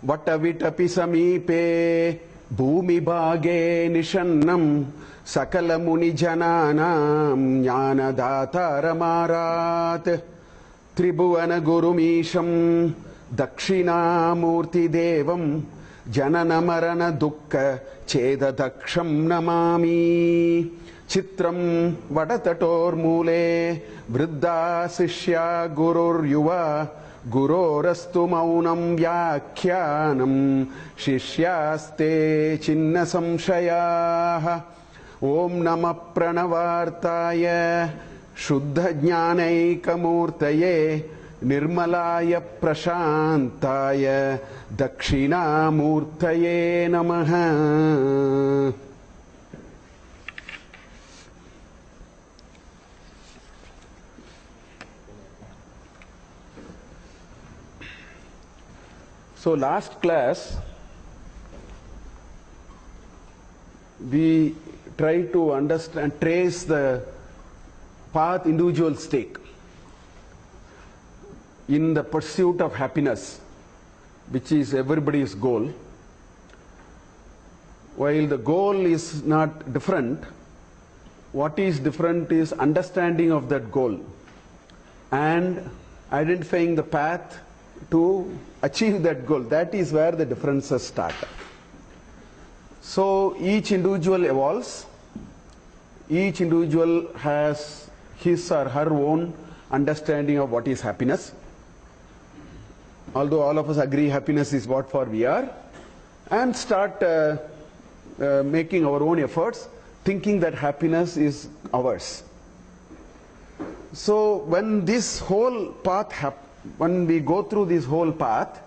Vatavitapi samipe bhumi bhage nishannam sakala muni jananam jnana dhataramarat tribhuvana gurumisham Dakshinamurty Devam Janana Marana Dukkha Cheda Daksham Namami Chitram Vadatator Mule Vriddha Sishya Gurur Yuva Gurorastu Maunam Vyakhyanam Shishyaste Chinna Samshayah Om Nama Pranavartaya Shuddha Jnanaikamurtaye Nirmalaya Prashantaya Dakshinamurtaye Namaha. So last class we tried to understand, trace the path individuals take in the pursuit of happiness, which is everybody's goal. While the goal is not different, what is different is understanding of that goal and identifying the path to achieve that goal. That is where the differences start. So each individual evolves, each individual has his or her own understanding of what is happiness. Although all of us agree happiness is what for we are, and start making our own efforts, thinking that happiness is ours. So when this whole path, when we go through this whole path,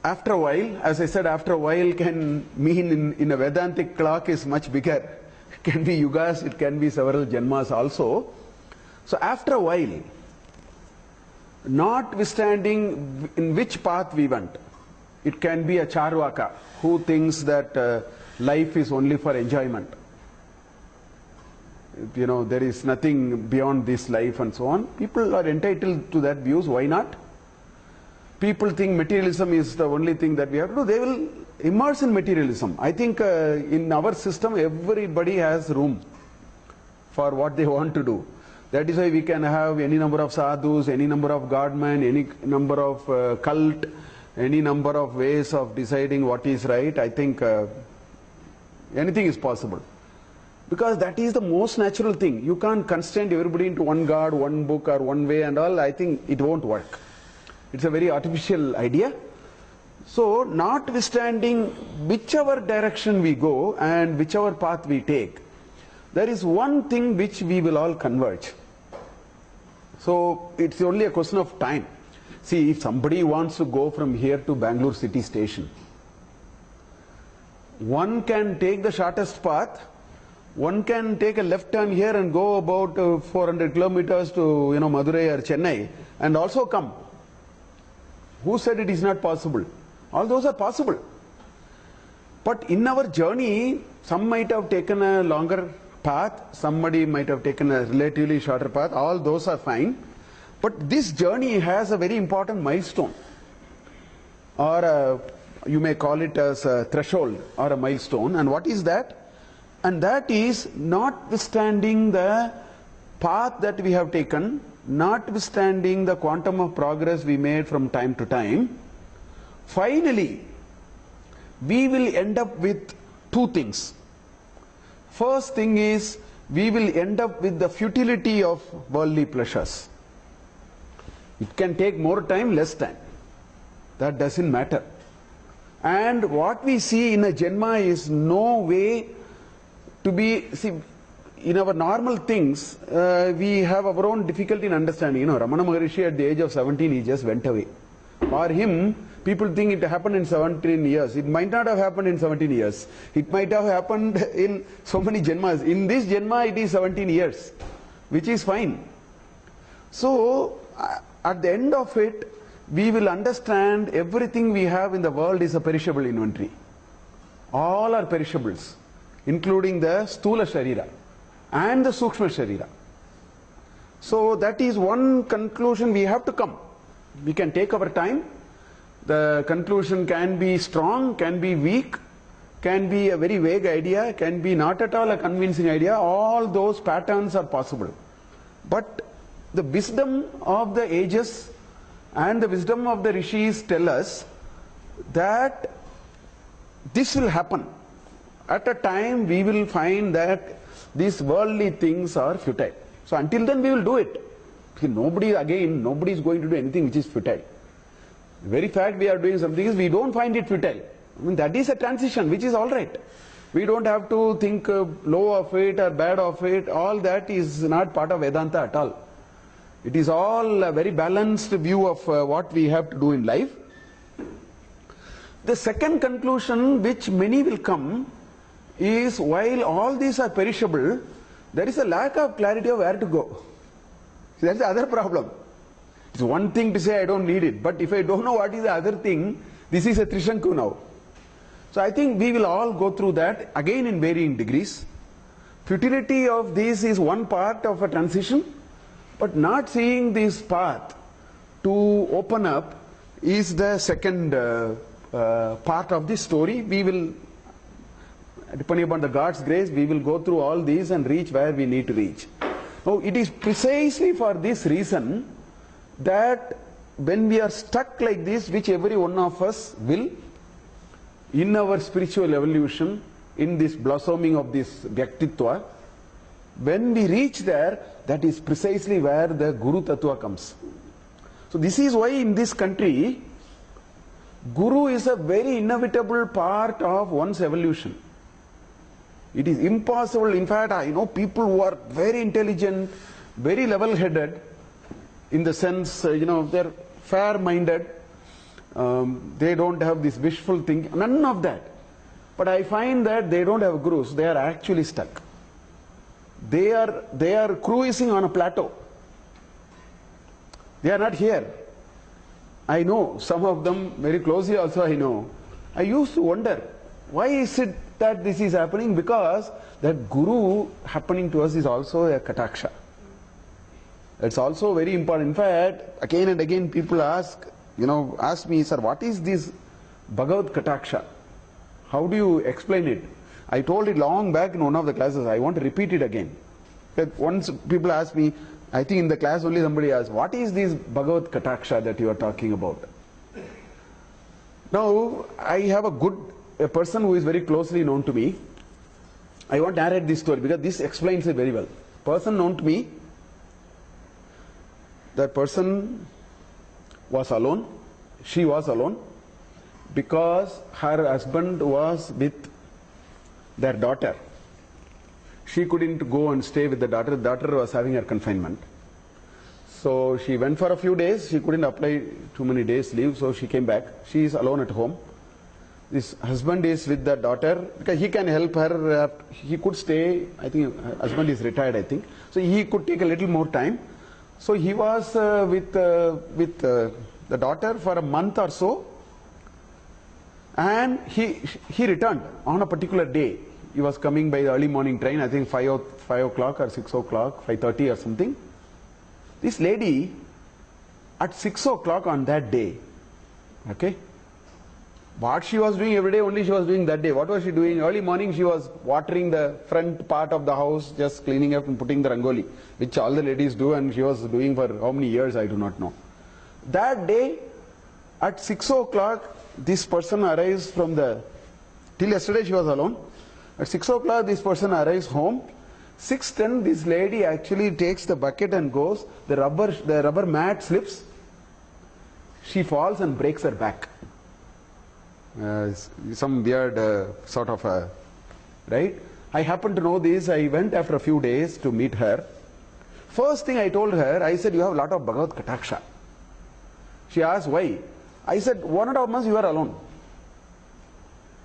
after a while, as I said, after a while can mean in a Vedantic clock is much bigger. It can be yugas, it can be several janmas also. So after a while, notwithstanding in which path we went, it can be a charvaka who thinks that life is only for enjoyment. You know, there is nothing beyond this life and so on. People are entitled to that views. Why not? People think materialism is the only thing that we have to do. They will immerse in materialism. I think in our system, everybody has room for what they want to do. That is why we can have any number of sadhus, any number of godmen, any number of cult, any number of ways of deciding what is right. I think anything is possible. Because that is the most natural thing. You can't constrain everybody into one god, one book or one way and all. I think it won't work. It's a very artificial idea. So notwithstanding whichever direction we go and whichever path we take, there is one thing which we will all converge. So it's only a question of time. See, if somebody wants to go from here to Bangalore city station, one can take the shortest path, one can take a left turn here and go about 400 kilometers to Madurai or Chennai and also come. Who said it is not possible? All those are possible. But in our journey, some might have taken a longer path, somebody might have taken a relatively shorter path, all those are fine. But this journey has a very important milestone, or you may call it as a threshold or a milestone. And what is that? And that is, notwithstanding the path that we have taken, notwithstanding the quantum of progress we made from time to time, finally we will end up with two things. First thing is, we will end up with the futility of worldly pleasures. It can take more time, less time. That doesn't matter. And what we see in a Janma is no way to be, see, in our normal things, we have our own difficulty in understanding. Ramana Maharishi at the age of 17, he just went away. For him, people think it happened in 17 years. It might not have happened in 17 years. It might have happened in so many Janmas. In this Janma, it is 17 years, which is fine. So, at the end of it, we will understand everything we have in the world is a perishable inventory. All are perishables, including the Stula Sharira and the Sukshma Sharira. So that is one conclusion we have to come. We can take our time. The conclusion can be strong, can be weak, can be a very vague idea, can be not at all a convincing idea. All those patterns are possible. But the wisdom of the ages and the wisdom of the rishis tell us that this will happen. At a time we will find that these worldly things are futile. So until then we will do it. Nobody is going to do anything which is futile. The very fact we are doing something is we don't find it futile. I mean, that is a transition, which is all right. We don't have to think low of it or bad of it. All that is not part of Vedanta at all. It is all a very balanced view of what we have to do in life. The second conclusion which many will come is, while all these are perishable, there is a lack of clarity of where to go. That's the other problem. It's one thing to say I don't need it, but if I don't know what is the other thing, this is a Trishanku now. So I think we will all go through that, again in varying degrees. Futility of this is one part of a transition, but not seeing this path to open up is the second part of this story. We will, depending upon the God's grace, we will go through all these and reach where we need to reach. Now, it is precisely for this reason that when we are stuck like this, which every one of us will, in our spiritual evolution, in this blossoming of this Vyaktitva, when we reach there, that is precisely where the Guru Tattva comes. So this is why in this country, Guru is a very inevitable part of one's evolution. It is impossible. In fact, I know people who are very intelligent, very level-headed, in the sense, they're fair-minded, they don't have this wishful thinking, none of that. But I find that they don't have gurus, they are actually stuck. They are cruising on a plateau. They are not here. I know some of them very closely also I know. I used to wonder, why is it that this is happening? Because that Guru happening to us is also a kataksha. It's also very important. In fact, again and again people ask me, sir, what is this Bhagavad Kataksha? How do you explain it? I told it long back in one of the classes. I want to repeat it again. Once people ask me, I think in the class only somebody asked, what is this Bhagavad Kataksha that you are talking about? Now, I have a person who is very closely known to me. I want to narrate this story because this explains it very well. Person known to me, that person was alone. She was alone because her husband was with their daughter. She couldn't go and stay with the daughter. The daughter was having her confinement. So she went for a few days. She couldn't apply too many days leave, so she came back. She is alone at home. This husband is with the daughter because he can help her. He could stay. I think husband is retired, I think. So he could take a little more time. So he was with the daughter for a month or so, and he returned on a particular day. He was coming by the early morning train, I think 5 o'clock or 6 o'clock, 5:30 or something. This lady at 6 o'clock on that day, okay, what she was doing every day, only she was doing that day. What was she doing? Early morning she was watering the front part of the house, just cleaning up and putting the rangoli, which all the ladies do, and she was doing for how many years I do not know. That day at 6 o'clock this person arrives till yesterday she was alone. At 6 o'clock this person arrives home. 6:10 this lady actually takes the bucket and goes. The rubber mat slips. She falls and breaks her back. Some weird sort of right? I happened to know this. I went after a few days to meet her. First thing I told her, I said, you have a lot of Bhagavad Kataksha. She asked, why? I said, 1.5 months you are alone.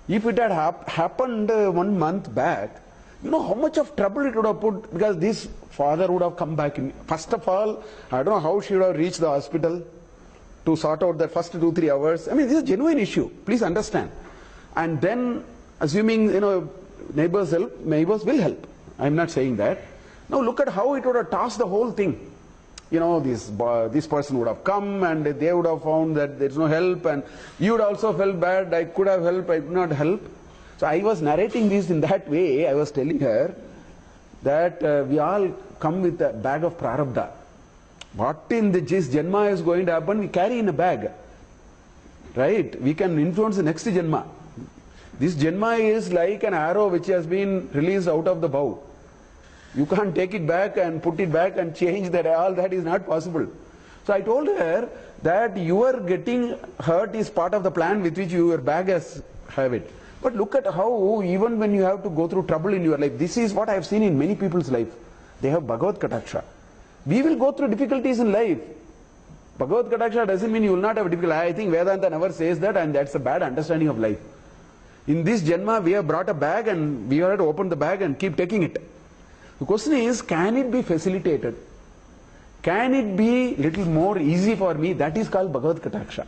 If it had happened 1 month back, you know how much of trouble it would have put, because this father would have come back. First of all, I don't know how she would have reached the hospital to sort out the first 2-3 hours. I mean, this is a genuine issue. Please understand. And then, assuming, neighbors help, neighbors will help. I'm not saying that. Now look at how it would have tossed the whole thing. this person would have come and they would have found that there's no help, and you would also felt bad, I could have helped, I could not help. So I was narrating this in that way. I was telling her that we all come with a bag of prarabdha. What in this Janma is going to happen, we carry in a bag. Right? We can influence the next Janma. This Janma is like an arrow which has been released out of the bow. You can't take it back and put it back and change that. All that is not possible. So I told her that your getting hurt is part of the plan with which your bag has have it. But look at how even when you have to go through trouble in your life, this is what I have seen in many people's life. They have Bhagavad Kataksha. We will go through difficulties in life. Bhagavad Kataksha doesn't mean you will not have difficulty. I think Vedanta never says that, and that's a bad understanding of life. In this Janma, we have brought a bag and we have to open the bag and keep taking it. The question is, can it be facilitated? Can it be little more easy for me? That is called Bhagavad Kataksha.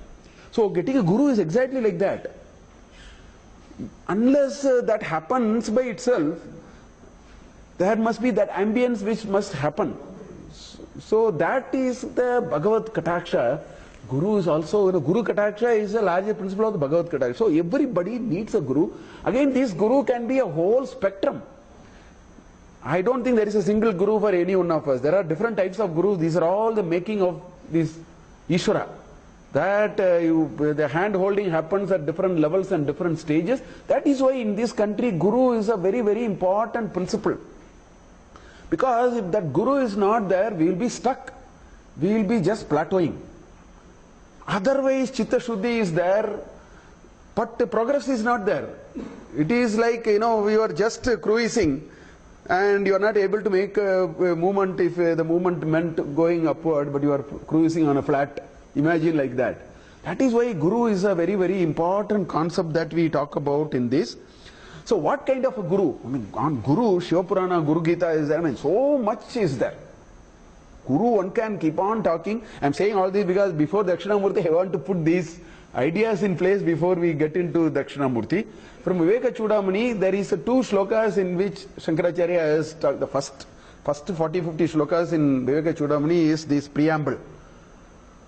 So getting a guru is exactly like that. Unless that happens by itself, there must be that ambience which must happen. So that is the Bhagavad Kataksha. Guru is also, Guru Kataksha is a larger principle of the Bhagavad Kataksha. So everybody needs a guru. Again, this guru can be a whole spectrum. I don't think there is a single guru for any one of us. There are different types of gurus. These are all the making of this Ishvara. That the hand holding happens at different levels and different stages. That is why in this country guru is a very, very important principle. Because if that guru is not there, we will be stuck. We will be just plateauing. Otherwise Chitta Shuddhi is there, but the progress is not there. It is like, we are just cruising and you are not able to make a movement if the movement meant going upward, but you are cruising on a flat. Imagine like that. That is why guru is a very, very important concept that we talk about in this. So what kind of a guru? I mean, on Guru, Shiva Purana, Guru Gita is there. I mean, so much is there. Guru, one can keep on talking. I am saying all this because before Dakshinamurty, I want to put these ideas in place before we get into Dakshinamurty. From Viveka Chudamani, there is 2 shlokas in which Shankaracharya has talked. The first 40-50 shlokas in Viveka Chudamani is this preamble.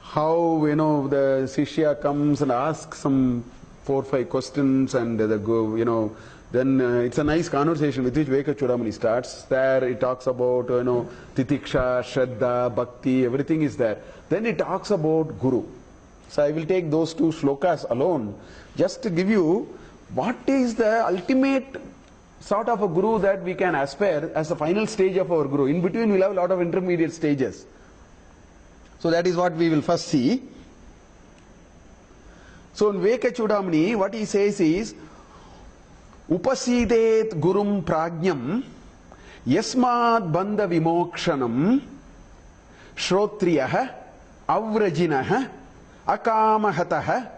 How, the Shishya comes and asks some 4-5 questions and then it's a nice conversation with which Viveka Chudamani starts. There it talks about, Titiksha, Shraddha, Bhakti, everything is there. Then it talks about Guru. So I will take those 2 shlokas alone just to give you what is the ultimate sort of a Guru that we can aspire as the final stage of our Guru. In between we'll have a lot of intermediate stages. So that is what we will first see. So in Viveka Chudamani, what he says is, Upasidet Gurum Prajnam Yasmad Bandha Vimokshanam Shrotriyah Avrajinah Akamahataha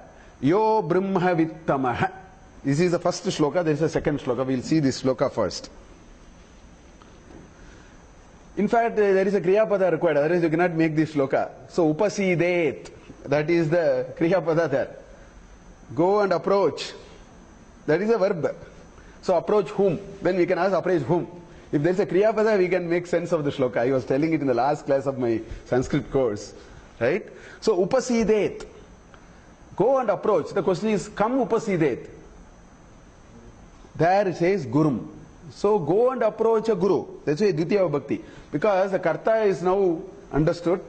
Yo Brahmavittamah. This is the first shloka, there is a second shloka. We will see this shloka first. In fact, there is a Kriya Pada required, otherwise you cannot make this shloka. So Upasidet, that is the Kriya Pada there. Go and approach. That is a verb. So approach whom? Then we can ask approach whom. If there is a Kriya Pada, we can make sense of the shloka. I was telling it in the last class of my Sanskrit course. Right? So Upasidet. Go and approach. The question is, come Upasidet. There it says Gurum. So go and approach a Guru. That's why Dvitiya Bhakti. Because the Karta is now understood.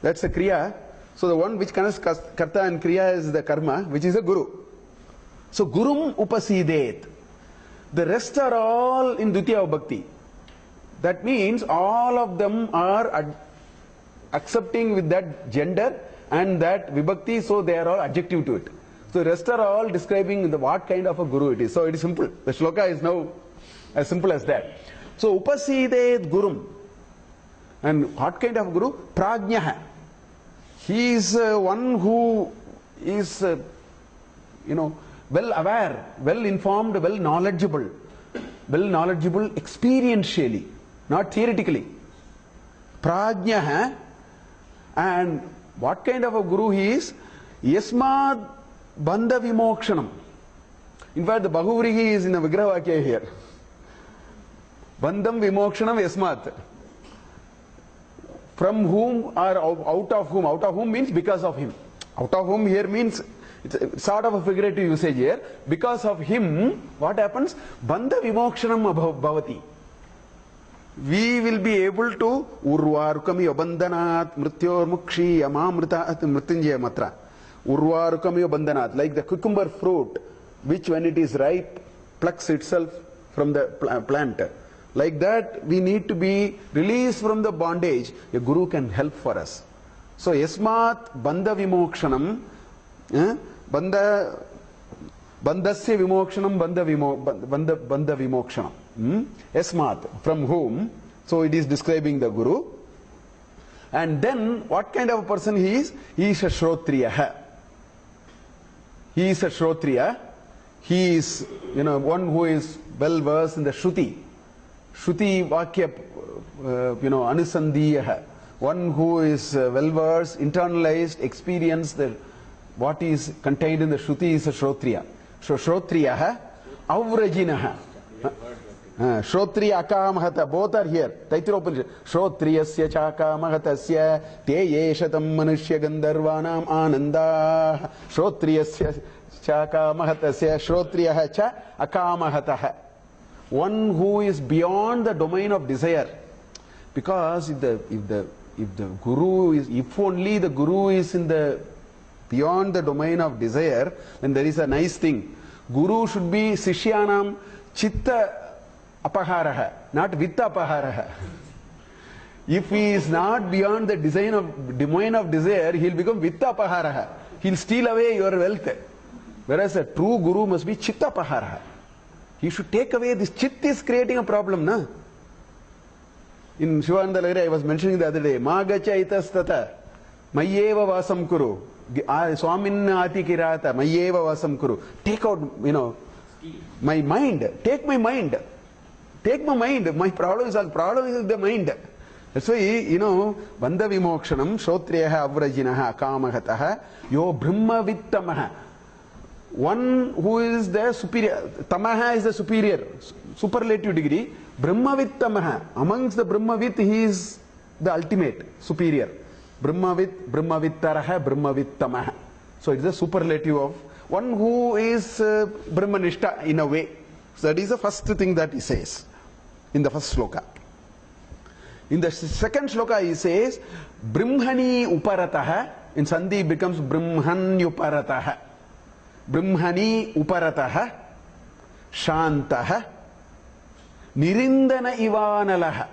That's a Kriya. So the one which connects Karta and Kriya is the Karma, which is a Guru. So Gurum Upasidet. The rest are all in Dvitiya Bhakti. That means all of them are accepting with that gender and that Vibhakti, so they are all adjective to it. So the rest are all describing what kind of a Guru it is. So it is simple. The shloka is now as simple as that. So Upasidet Gurum. And what kind of Guru? Prajnaha. He is one who is, well aware, well informed, well knowledgeable experientially, not theoretically. Prajnaha. And what kind of a Guru he is? Yasmad Bandha Vimokshanam. In fact, the Bahuvrihi is in a Vigrahavakya here. Bandham Vimokshanam Yasmat. From whom or out of whom? Out of whom means because of him. Out of whom here means, it's sort of a figurative usage here. Because of him, what happens? Bandha vimokshanam bhavati. We will be able to urvarukami abandhanat mrityor mukshi amamrita mrityunjaya matra. Urvarukami abandhanat, like the cucumber fruit, which when it is ripe, plucks itself from the plant. Like that, we need to be released from the bondage. A guru can help for us. So, yasmat bandha vimokshanam, bandhasya vimokshanam, bandha vimokshanam. Yasmat, from whom? So, it is describing the guru. And then, what kind of a person he is? He is a shrotriya. He is a shrotriya. He is, one who is well versed in the Shruti. Shruti Vakya, Anusandhiyaha. One who is well versed, internalized, experienced what is contained in the Shruti is a Shrotriya. So Shrotriyaha, Avrajinaha. Shrotriya Akamahata, both are here. Taittiriyopanishad. Shrotriyasya Chakamahatasya te yeshatam manushya gandharvanam ananda. Shrotriyasya Chakamahatasya Shrotriyaha cha Akamahataha. One who is beyond the domain of desire. Because if the guru is, if only the guru is in the beyond the domain of desire, then there is a nice thing. Guru should be Sishyanam Chitta Apaharaha, not Vitta Apaharaha. If he is not beyond the domain of desire, he will become Vitta Apaharaha. He will steal away your wealth. Whereas a true guru must be Chitta Apaharaha. He should take away this. Chit is creating a problem, na? In Shivananda Lagare, I was mentioning the other day, Magacha itastata, Mayeva vasam kuru, Swamin ati kirata, Mayeva vasam kuru. Take out, my mind. Take my mind. Take my mind. My problem is the mind. That's why, Bandha vimokshanam, Shrotriyaha avrajinaha, Akamahataha, Yo Brahma vittamaha. One who is the superior, Tamaha is the superior, superlative degree. Brahmavit Tamaha, amongst the Brahmavit, he is the ultimate, superior. Brahmavit Taraha, Brahmavit Tamaha. So it is a superlative of one who is Brahmanishta in a way. So that is the first thing that he says in the first sloka. In the second sloka he says, Brahmani Uparataha, in Sandhi it becomes Brahmanyuparataha. Brahmani Uparataha, Shantaha, Nirindana Ivanalaha.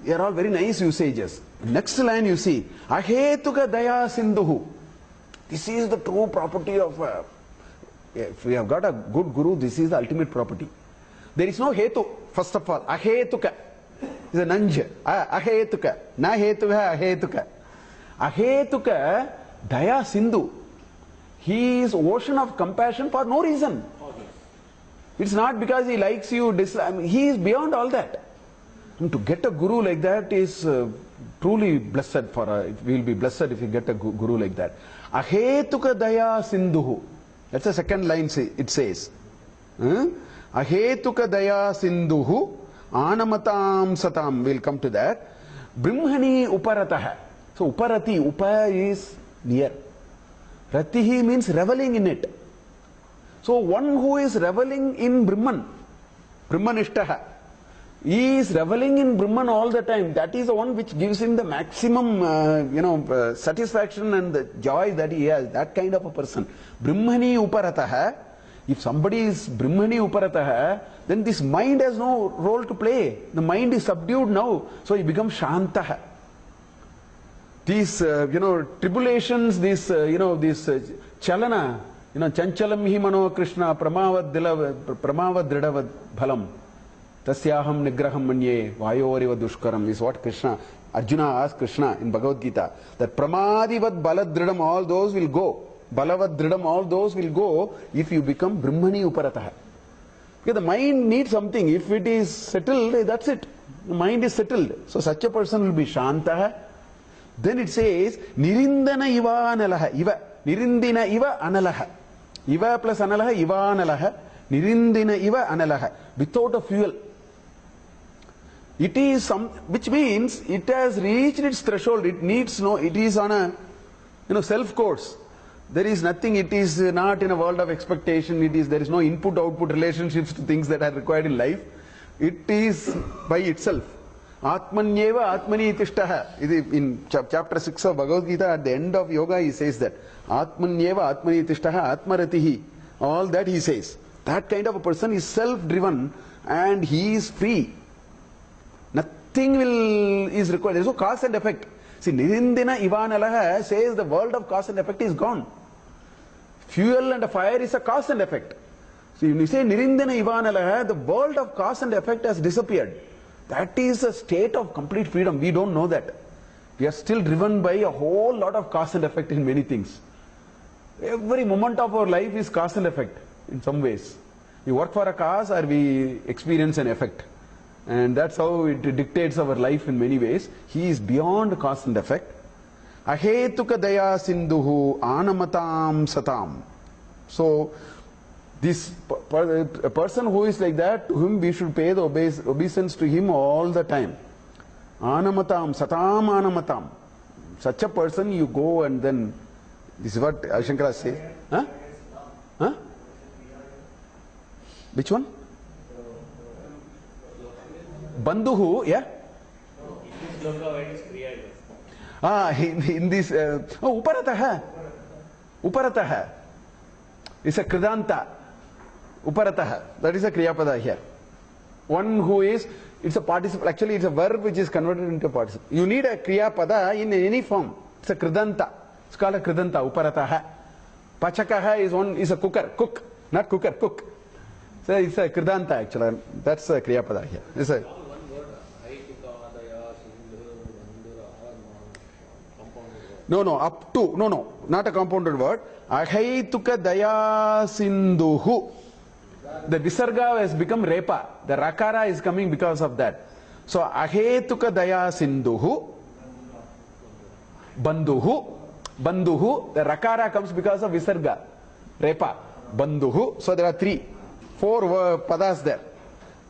They are all very nice usages. Next line you see, Ahetuka Daya Sindhuhu. This is the true property of, if we have got a good guru, this is the ultimate property. There is no hetu, first of all. Ahetuka is a nanj. Ahetuka. Na hetuha ahetuka. Ahetuka Daya Sindhu. He is ocean of compassion for no reason. It's not because he likes you, he is beyond all that. And to get a guru like that is truly blessed we will be blessed if we get a guru like that. Ahetuka daya sindhuhu. That's the second line it says. Ahetuka daya sindhuhu anamatam satam. We'll come to that. Brahmani uparataha. So uparati, upa is near. Ratihi means reveling in it. So one who is reveling in Brahman, Brahmanishtaha, he is reveling in Brahman all the time. That is the one which gives him the maximum, satisfaction and the joy that he has. That kind of a person. Brahmani uparataha. If somebody is Brahmani uparataha, then this mind has no role to play. The mind is subdued now, so he becomes Shantaha. These, tribulations, this, chalana, chanchalam hi mano Krishna pramavad dridavad bhalam tasyaham nigraham manye vayoriva dushkaram is what Arjuna asked Krishna in Bhagavad Gita, that pramadivad baladridam, all those will go, balavad dridam, all those will go if you become Brahmani uparataha. Because the mind needs something. If it is settled, that's it. The mind is settled. So such a person will be Shantaha. Then it says, Nirindana iva analaha. Iva. Nirindina iva analaha. Iva plus analaha, iva analaha. Nirindina iva analaha. Without a fuel. It is some, which means it has reached its threshold. It needs no, it is on a, self course. There is nothing, it is not in a world of expectation. There is no input-output relationships to things that are required in life. It is by itself. Atmanyeva Atmani Tishtaha. In chapter 6 of Bhagavad Gita, at the end of yoga, he says that. Atmanyeva Atmani Tishtaha Atmaratihi. All that he says. That kind of a person is self-driven and he is free. Nothing is required. There is no cause and effect. See, Nirindina Ivanalaha says the world of cause and effect is gone. Fuel and fire is a cause and effect. So when you say Nirindina Ivanalaha, the world of cause and effect has disappeared. That is a state of complete freedom. We don't know that. We are still driven by a whole lot of cause and effect in many things. Every moment of our life is cause and effect in some ways. We work for a cause or we experience an effect. And that's how it dictates our life in many ways. He is beyond cause and effect. Ahetuka daya sindhuhu anamatam satam. So, this a person who is like that, to whom we should pay the obeisance to him all the time. Anamatam, satam anamatam. Such a person you go and then, this is what Shankara says. Huh? Huh? Which one? Bandhuhu, yeah? In this, Uparataha. Uparataha. It's a Kridanta. Uparataha. That is a Kriyapada here. One who is, it's a participle, actually it's a verb which is converted into a participle. You need a Kriyapada in any form. It's a Kridanta. It's called a Kridanta, Uparataha. Pachakaha is a cooker, cook, not cooker, cook. So it's a Kridanta actually. That's a Kriyapada here. It's a No, up to. No, not a compounded word. Ahaituka daya sindhuhu. The visarga has become repa. The rakara is coming because of that. So ahetuka daya sindhuhu. Bandhuhu. The rakara comes because of visarga. Repa. Bandhuhu. So there are 4 padas there.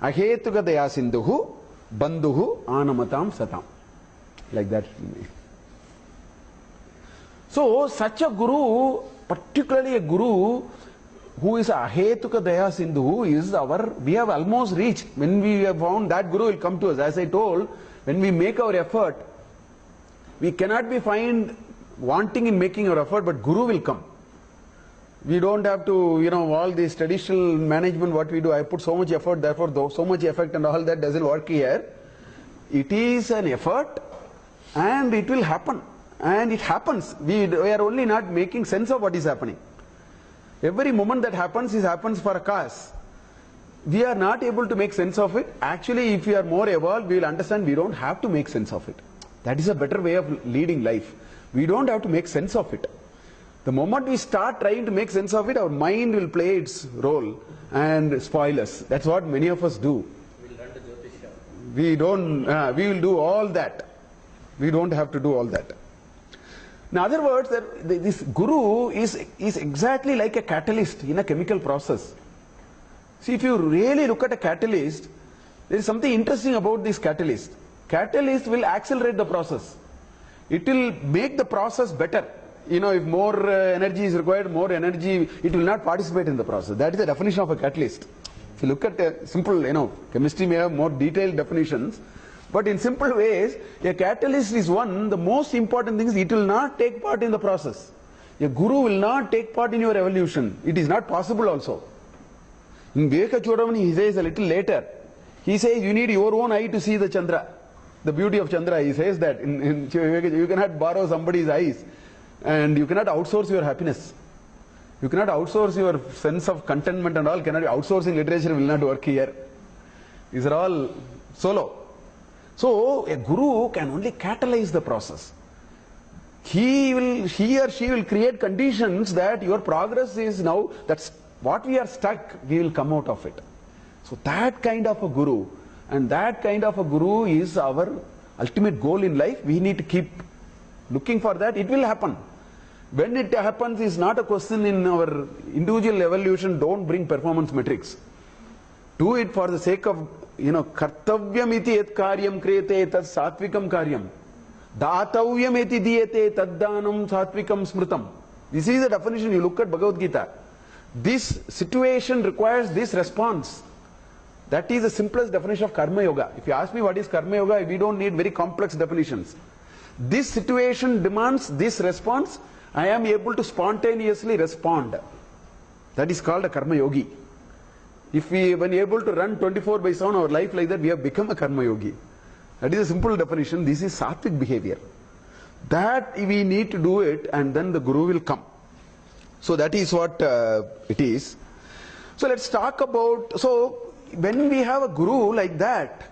Ahetuka daya sindhuhu. Bandhuhu. Anamatam satam. Like that. So, such a guru, particularly a guru who is a Ahetuka Daya Sindhu, is we have almost reached. When we have found that guru will come to us. As I told, when we make our effort, we cannot be found wanting in making our effort, but guru will come. We don't have to, all this traditional management, what we do, I put so much effort, therefore so much effect and all that doesn't work here. It is an effort and it will happen. And it happens. We are only not making sense of what is happening. Every moment that happens happens for a cause. We are not able to make sense of it. Actually, if we are more evolved, we will understand we don't have to make sense of it. That is a better way of leading life. We don't have to make sense of it. The moment we start trying to make sense of it, our mind will play its role and spoil us. That's what many of us do. We will do all that. We don't have to do all that. In other words, this guru is exactly like a catalyst in a chemical process. See, if you really look at a catalyst, there is something interesting about this catalyst. Catalyst will accelerate the process. It will make the process better. If more energy is required, more energy, it will not participate in the process. That is the definition of a catalyst. If you look at simple, chemistry may have more detailed definitions. But in simple ways, a catalyst is the most important thing is it will not take part in the process. A guru will not take part in your evolution. It is not possible also. In Viveka Chodamani, he says a little later, he says you need your own eye to see the Chandra. The beauty of Chandra, he says that. You cannot borrow somebody's eyes and you cannot outsource your happiness. You cannot outsource your sense of contentment and all. Outsourcing literature will not work here. These are all solo. So, a guru can only catalyze the process. He or she will create conditions that your progress is now, that's what we are stuck, we will come out of it. So, that kind of a guru, and that kind of a guru is our ultimate goal in life. We need to keep looking for that. It will happen. When it happens is not a question in our individual evolution. Don't bring performance metrics. Do it for the sake of, kartavyam iti et karyam kriyate tad satvikam karyam. Datavyam iti diyate tad danam satvikam smritam. This is the definition. You look at Bhagavad Gita. This situation requires this response. That is the simplest definition of karma yoga. If you ask me what is karma yoga, we don't need very complex definitions. This situation demands this response. I am able to spontaneously respond. That is called a karma yogi. If we were able to run 24/7 our life like that, we have become a karma yogi. That is a simple definition. This is sattvic behavior. That we need to do it, and then the guru will come. So that is what it is. So let's talk about, so when we have a guru like that,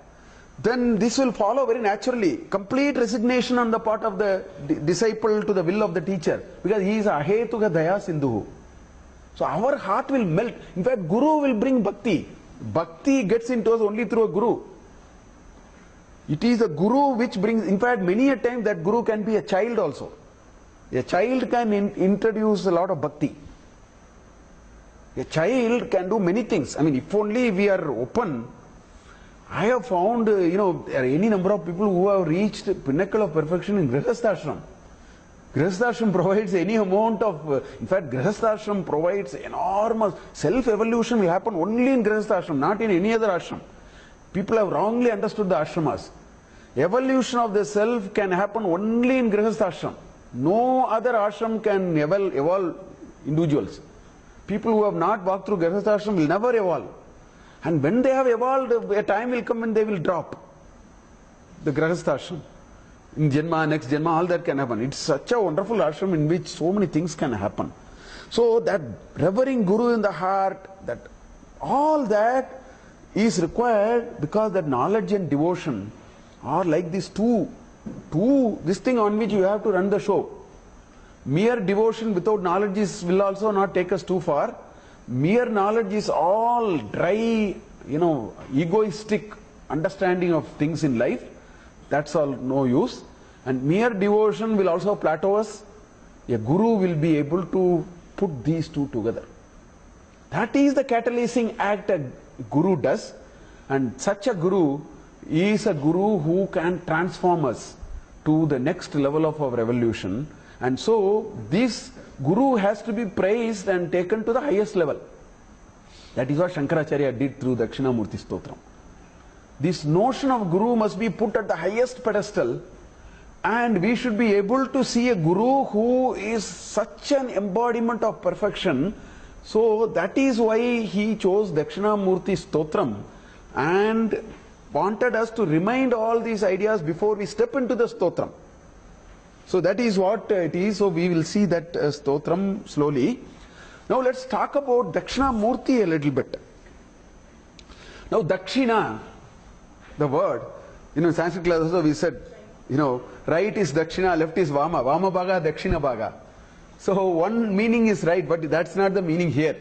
then this will follow very naturally. Complete resignation on the part of the disciple to the will of the teacher, because he is ahetuka daya sindhu. So our heart will melt. In fact, guru will bring bhakti. Bhakti gets into us only through a guru. It is a guru which brings, in fact, many a time that guru can be a child also. A child can introduce a lot of bhakti. A child can do many things. I mean, if only we are open. I have found, any number of people who have reached pinnacle of perfection in Grihastha-ashram. Grihastha-ashram provides any amount of, in fact, Grihastha-ashram provides enormous, self-evolution will happen only in Grihastha-ashram, not in any other ashram. People have wrongly understood the ashramas. Evolution of the self can happen only in Grihastha-ashram. No other ashram can evolve individuals. People who have not walked through Grihastha-ashram will never evolve. And when they have evolved, a time will come when they will drop the Grihastha-ashram. In Janma, next Janma, all that can happen. It's such a wonderful ashram in which so many things can happen. So that revering Guru in the heart, that all that is required, because that knowledge and devotion are like these this thing on which you have to run the show. Mere devotion without knowledge will also not take us too far. Mere knowledge is all dry, egoistic understanding of things in life. That's all no use. And mere devotion will also plateau us. A guru will be able to put these two together. That is the catalyzing act a guru does. And such a guru is a guru who can transform us to the next level of our evolution. And so this guru has to be praised and taken to the highest level. That is what Shankaracharya did through Dakshinamurty Stotram. This notion of guru must be put at the highest pedestal, and we should be able to see a guru who is such an embodiment of perfection. So that is why he chose Dakshinamurty Stotram and wanted us to remind all these ideas before we step into the Stotram. So that is what it is. So we will see that Stotram slowly. Now let's talk about Dakshinamurti a little bit. Now Dakshina, the word, in Sanskrit class also we said, right is Dakshina, left is Vama. Vama Bhaga, Dakshina Bhaga. So one meaning is right, but that's not the meaning here.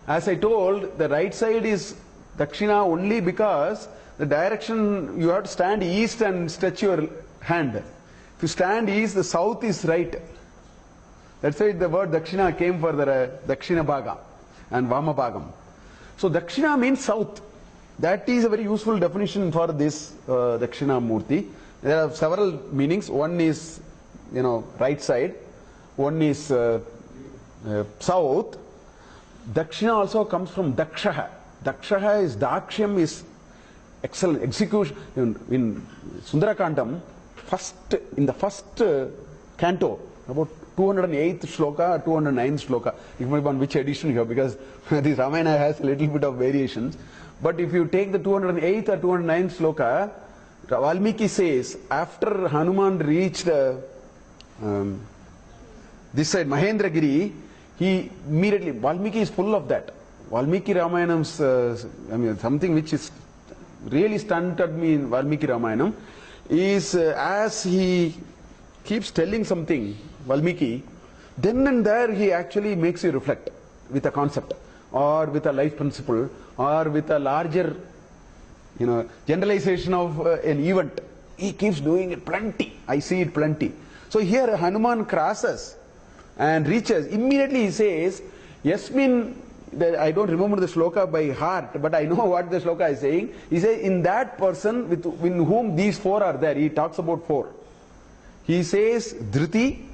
As I told, the right side is Dakshina only because the direction, you have to stand east and stretch your hand. If you stand east, the south is right. That's why the word Dakshina came for the Dakshina Bhaga and Vama Bhagam. So Dakshina means south. That is a very useful definition for this Dakshinamurti. There are several meanings. One is, right side. One is south. Dakshina also comes from Dakshaha. Dakshaha is, Dakshyam is excellent execution. In Sundarakandam, in the first canto, about 208th shloka, 209th shloka, depending on which edition you have, because this Ramayana has a little bit of variations. But if you take the 208th or 209th shloka, Valmiki says, after Hanuman reached this side, Mahendragiri, he immediately, Valmiki is full of that. Valmiki Ramayanam's, something which is really stunted me in Valmiki Ramayanam, is as he keeps telling something, Valmiki, then and there he actually makes you reflect with a concept or with a life principle or with a larger generalization of an event. He keeps doing it plenty. I see it plenty. So here Hanuman crosses and reaches. Immediately he says, Yasmin, I don't remember the shloka by heart, but I know what the shloka is saying. He says, in that person in whom these four are there, he talks about four. He says Dhriti,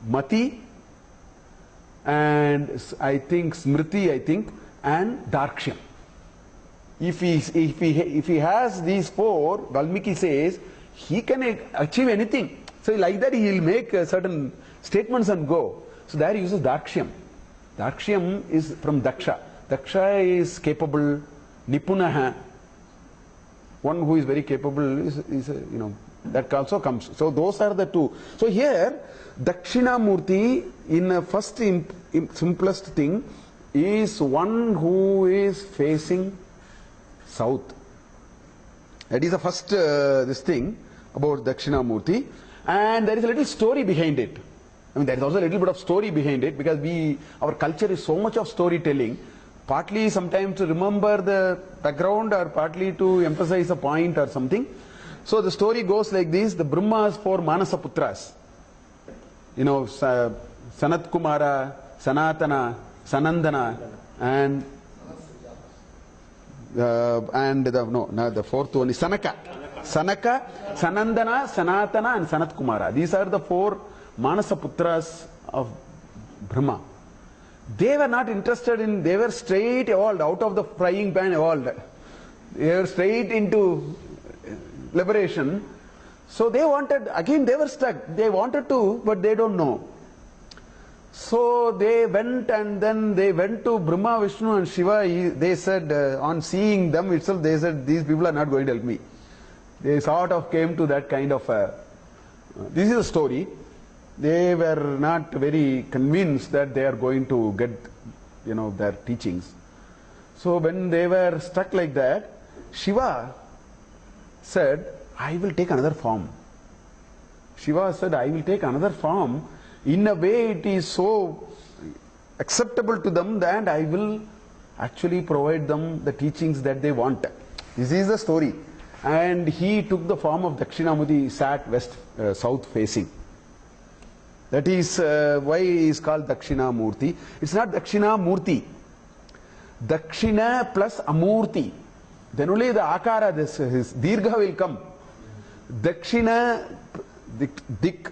Mati, and I think Smriti, and Dakshyam. If he has these four, Valmiki says, he can achieve anything. So like that he will make certain statements and go. So there he uses Dakshyam. Dakshyam is from Daksha. Daksha is capable, Nipunaha. One who is very capable is that also comes. So those are the two. So here, Dakshinamurti, in a first simplest thing, is one who is facing south. That is the first this thing about Dakshinamurti. And there is a little story behind it. I mean, there is also a little bit of story behind it, because our culture is so much of storytelling, partly sometimes to remember the background or partly to emphasize a point or something. So the story goes like this: the Brahma's four Manasa Putras, Sanat Kumara, Sanatana, Sanandana, and the fourth one is Sanaka. Sanaka, Sanandana, Sanatana, and Sanat Kumara. These are the four Manasa Putras of Brahma. They were not interested in, they were straight evolved, out of the frying pan evolved. They were straight into liberation. So they wanted, again they were stuck. They wanted to, but they don't know. So they went, and then they went to Brahma, Vishnu and Shiva. They said, on seeing them itself, they said, these people are not going to help me. They sort of came to that kind of this is a story. They were not very convinced that they are going to get, their teachings. So when they were stuck like that, Shiva said, I will take another form. Shiva said, I will take another form. In a way, it is so acceptable to them that I will actually provide them the teachings that they want. This is the story. And he took the form of Dakshinamurti, sat south facing. That is why he is called Dakshinamurti. It's not Dakshinamurti. Dakshina plus Amurti. Then only the Akara, his Dirgha will come. Dakshina Dik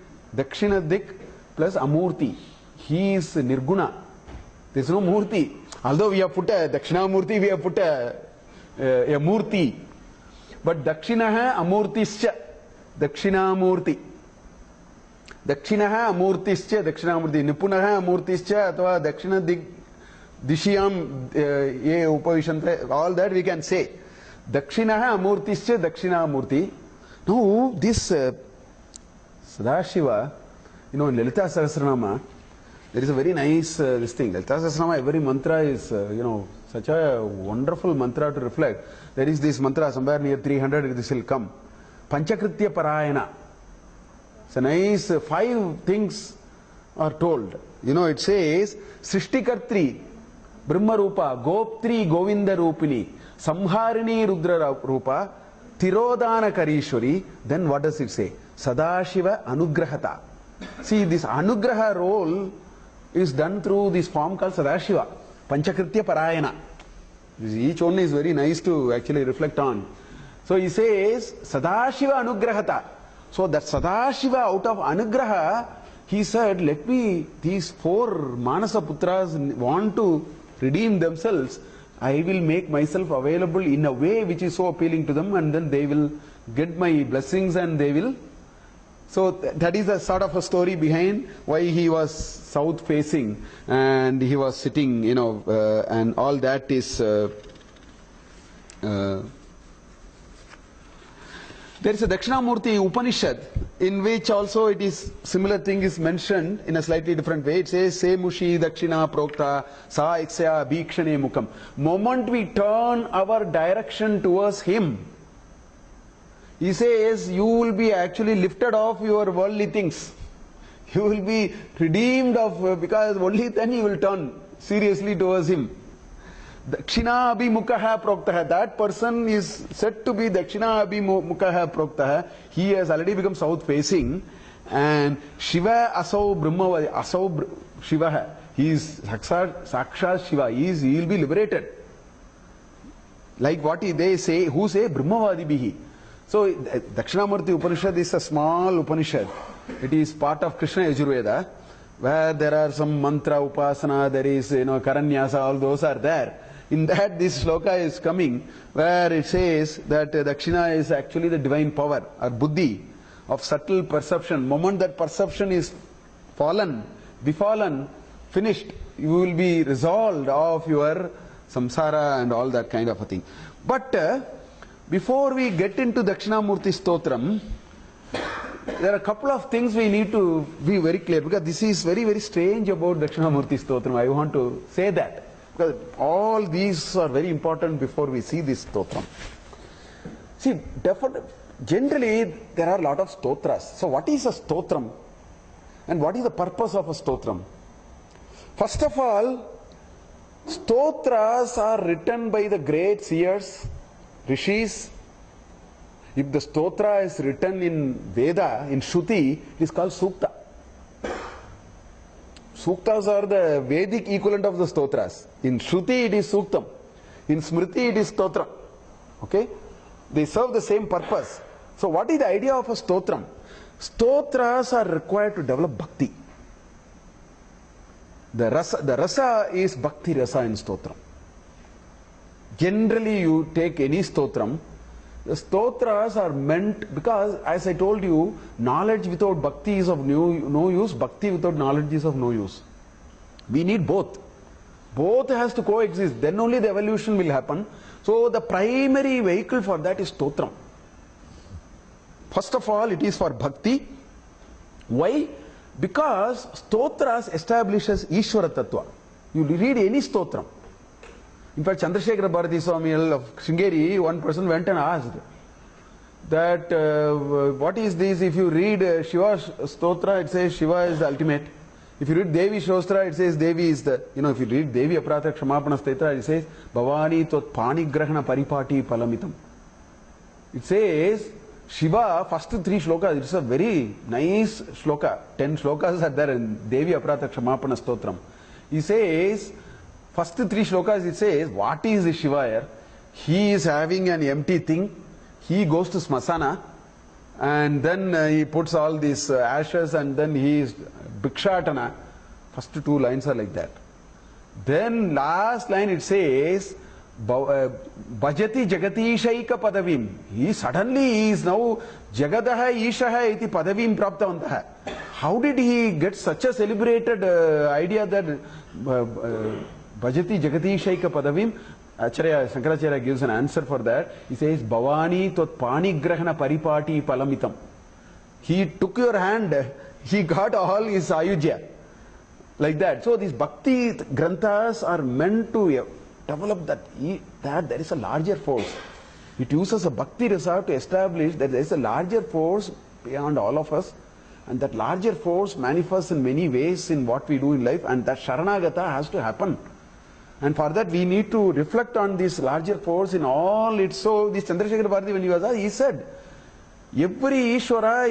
plus Amurti. He is Nirguna. There is no Murti. Although we have put a Dakshinamurti, we have put a Murti. But Dakshinaha Amurtischa. Dakshinamurti. Dakshinaha Amurtischa. Dakshinamurti. Nipunaha Amurtischa. Athva Dakshina Dishiyam Ye Upavishanta. All that we can say. Dakshinaha Amurtischa Dakshinamurti. Now this Sadashiva, in Lalita Sahasranama, there is a very nice this thing. Lalita Sahasranama, every mantra is, such a wonderful mantra to reflect. There is this mantra, somewhere near 300, this will come. Panchakritya Parayana. It's a nice 5 things are told. It says, Srishtikartri, Brahma Rupa, Goptri Govinda Rupini, Samharini Rudra Rupa, Tirodana Karishwari. Then what does it say? Sadashiva Anugrahata. See, this Anugraha role is done through this form called Sadashiva, Panchakritya Parayana. Each one is very nice to actually reflect on. So he says, Sadashiva Anugrahata. So that Sadashiva, out of Anugraha, he said, let me, these 4 Manasa Putras want to redeem themselves. I will make myself available in a way which is so appealing to them, and then they will get my blessings and they will. So that is a sort of a story behind why he was south facing and he was sitting, and all that is. There is a Dakshinamurti Upanishad in which also it is similar thing is mentioned in a slightly different way. It says, Se mushi dakshina prokta sa iksya bhikshane mukam. Moment we turn our direction towards him, he says, you will be actually lifted off your worldly things. You will be redeemed of, because only then you will turn seriously towards him. Dakshina abhimukaha proktaha. That person is said to be Dakshina abhimukaha proktaha. He has already become south facing. And Shiva asau Brahma asau Shiva. He is Sakshat Shiva. He will be liberated. Like what they say, who say Brahmavadi bihi. So Dakshinamurty Upanishad is a small Upanishad. It is part of Krishna Yajurveda, where there are some mantra, upasana, there is karanyasa, all those are there. In that this shloka is coming, where it says that Dakshina is actually the divine power or buddhi of subtle perception. Moment that perception is fallen, befallen, finished, you will be resolved of your samsara and all that kind of a thing. But before we get into Dakshinamurty Stotram, there are a couple of things we need to be very clear, because this is very, very strange about Dakshinamurty Stotram. I want to say that, because all these are very important before we see this Stotram. See, generally there are a lot of stotras. So what is a Stotram? And what is the purpose of a Stotram? First of all, Stotras are written by the great seers, rishis. If the stotra is written in Veda, in Shruti, it is called Sukta. Suktas are the Vedic equivalent of the stotras. In Shruti it is Suktam. In Smriti it is Stotram. Okay? They serve the same purpose. So what is the idea of a Stotram? Stotras are required to develop bhakti. The rasa is bhakti rasa in Stotram. Generally you take any Stotram, the Stotras are meant, because as I told you, knowledge without bhakti is of no use, bhakti without knowledge is of no use. We need both. Both has to coexist, then only the evolution will happen. So the primary vehicle for that is Stotram. First of all, it is for bhakti. Why? Because Stotras establishes Ishvara Tattva. You read any Stotram. In fact, Chandrasekhara Bharati Swami of Sringeri, one person went and asked that what is this? If you read Shiva's Stotra, it says Shiva is the ultimate. If you read Devi Shostra, it says Devi is the, if you read Devi Aparata Kshamapana Stetra, it says Bhavani Tot Panigrahana Paripati Palamitam. It says Shiva, first three shlokas, it's a very nice shloka. 10 shlokas are there in Devi Aparata Kshamapana Stotram. He says, first three shlokas it says, what is the Shiva here? He is having an empty thing. He goes to Smasana and then he puts all these ashes and then he is Bhikshatana. First two lines are like that. Then last line it says, Bhajati Jagatishaika Padavim. He suddenly is now Jagadaha Ishaha iti Padavim Praptavantaha. How did he get such a celebrated idea that Bhajati Jagatishaika Padavim? Acharya Shankaracharya gives an answer for that. He says, Bhavani Tot Panigrahana Paripati Palamitam. He took your hand, he got all his ayujya. Like that. So these bhakti granthas are meant to develop that there is a larger force. It uses a bhakti rasa to establish that there is a larger force beyond all of us, and that larger force manifests in many ways in what we do in life, and that Sharanagata has to happen. And for that we need to reflect on this larger force in all its. So this Chandrasekhara Bharati, when he was asked, he said, every Ishvara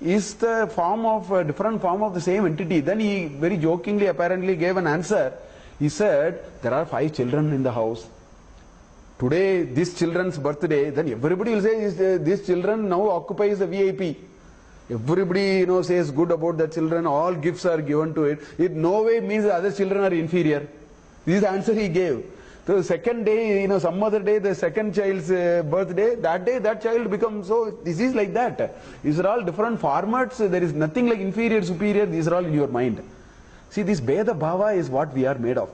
is the form of a different form of the same entity. Then he very jokingly apparently gave an answer. He said, there are 5 children in the house. Today, this children's birthday, then everybody will say, this children now occupies the VIP. Everybody, says good about the children, all gifts are given to it. It no way means the other children are inferior. This is the answer he gave. So the second day, some other day, the second child's birthday, that day, that child becomes, so this is like that. These are all different formats. There is nothing like inferior, superior, these are all in your mind. See, this Bheda Bhava is what we are made of.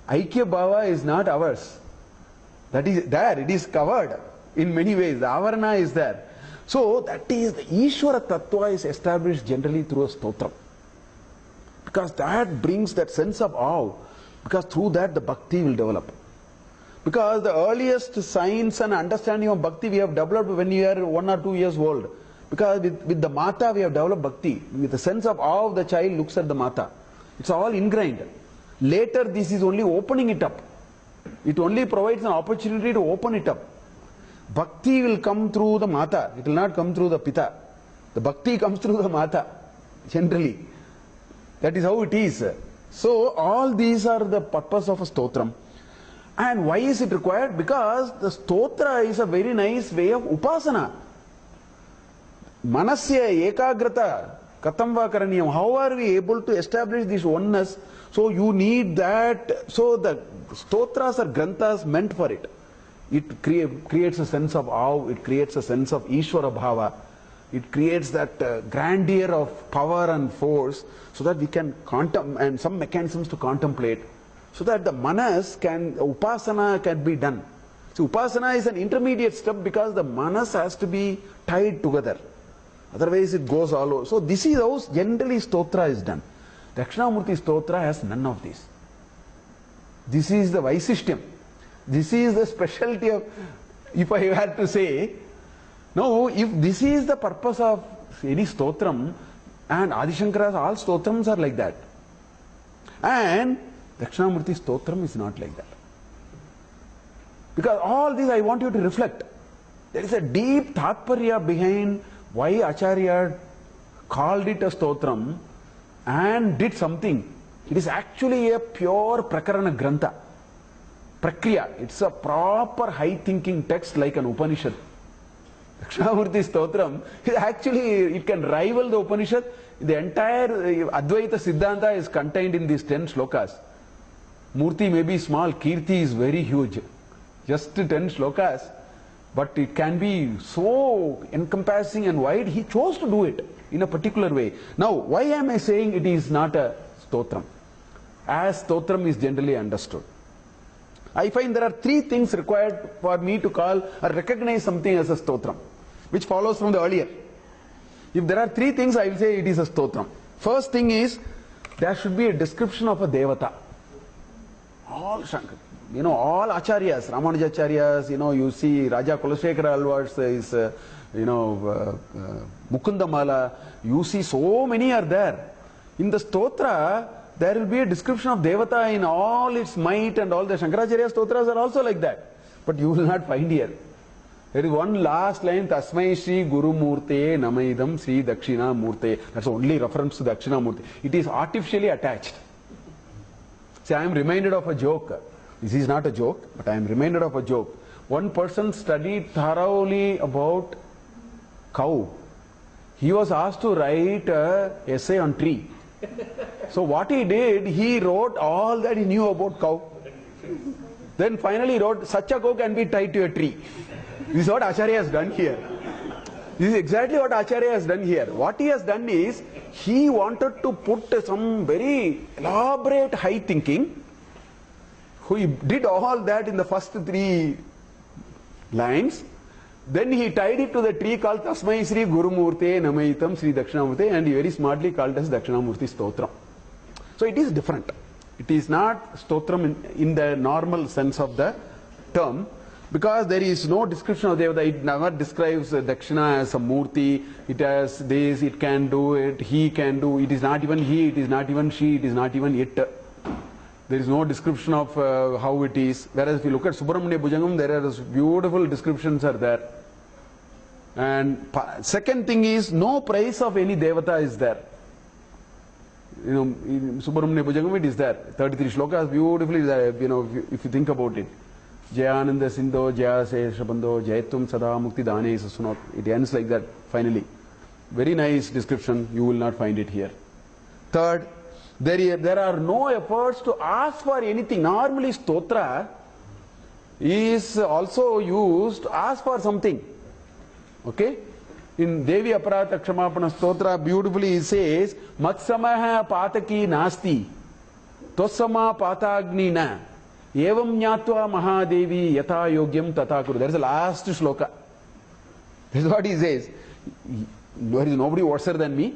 Aikya Bhava is not ours. That is there, it is covered in many ways. The Avarana is there. So, that is, the Ishvara Tattva is established generally through a Stotram. Because that brings that sense of awe. Because through that the Bhakti will develop. Because the earliest science and understanding of Bhakti we have developed when you are 1 or 2 years old. Because with the Mata we have developed Bhakti. With the sense of awe the child looks at the Mata. It's all ingrained. Later this is only opening it up. It only provides an opportunity to open it up. Bhakti will come through the Mata. It will not come through the Pita. The Bhakti comes through the Mata. Generally. That is how it is. So all these are the purpose of a stotram. And why is it required? Because the stotra is a very nice way of upasana. Manasya ekagrata katam va karaniyam. How are we able to establish this oneness? So you need that. So the stotras or granthas meant for it. It creates a sense of awe. It creates a sense of Ishvara bhava. It creates that grandeur of power and force, so that we can and some mechanisms to contemplate, so that the manas upasana can be done. So upasana is an intermediate step because the manas has to be tied together. Otherwise it goes all over. So this is how generally stotra is done. Dakshinamurty Stotra has none of this. This is the Vaisishtyam. This is the specialty of, if I had to say, now if this is the purpose of any stotram, and Adi Shankara's all stotrams are like that. And Dakshinamurty Stotram is not like that. Because all this I want you to reflect. There is a deep tatparya behind why Acharya called it a stotram and did something. It is actually a pure prakarana grantha. Prakriya. It's a proper high thinking text like an Upanishad. Dakshinamurty Stotram is actually, it can rival the Upanishad. The entire Advaita Siddhanta is contained in these 10 shlokas. Murti may be small, Kirti is very huge. Just 10 shlokas. But it can be so encompassing and wide. He chose to do it in a particular way. Now, why am I saying it is not a stotram? As stotram is generally understood. I find there are 3 things required for me to call or recognize something as a stotram, which follows from the earlier. If there are 3 things, I will say it is a stotram. First thing is, there should be a description of a devata. All Shankar, all acharyas, Ramanujacharyas, you see Raja Kulasekara Alvar's is, Mukundamala, you see so many are there. In the stotra, there will be a description of devata in all its might, and all the Shankaracharya stotras are also like that. But you will not find here. There is one last line, Tasmai Sri Guru Murte Namaidam Sri Dakshinamurte. That's only reference to Dakshinamurti. It is artificially attached. See, I am reminded of a joke. This is not a joke, but I am reminded of a joke. One person studied thoroughly about cow. He was asked to write an essay on tree. So what he did, he wrote all that he knew about cow. Then finally he wrote, such a cow can be tied to a tree. This is what Acharya has done here. This is exactly what Acharya has done here. What he has done is, he wanted to put some very elaborate high thinking. He did all that in the first 3 lines. Then he tied it to the tree called Tasmai Sri Gurumurte Namaitam Sri Dakshinamurte, and he very smartly called as Dakshinamurti Stotram. So it is different. It is not stotram in the normal sense of the term, because there is no description of Devata. It never describes Dakshina as a Murti. It has this, it can do it, he can do. It is not even he, it is not even she, it is not even it. There is no description of how it is. Whereas if you look at Subramanya Bhujangam, there are beautiful descriptions are there. And second thing is, no price of any Devata is there. In Subramanya Bhujangam it is there. 33 shlokas beautifully there, if you think about it. Jayananda Sindho, Jaya Seshabandho, Jaitum Sada Mukti Dane Sasunot. It ends like that finally. Very nice description. You will not find it here. Third, there are no efforts to ask for anything. Normally stotra is also used to ask for something. Okay? In Devi Aparata Kshamapana Stotra, beautifully it says, Matsamaha pataki nasti, tosama patagni na, evam nyatva mahadevi yata yogyam tata kuru. That is the last shloka. This is what he says. There is nobody worse than me.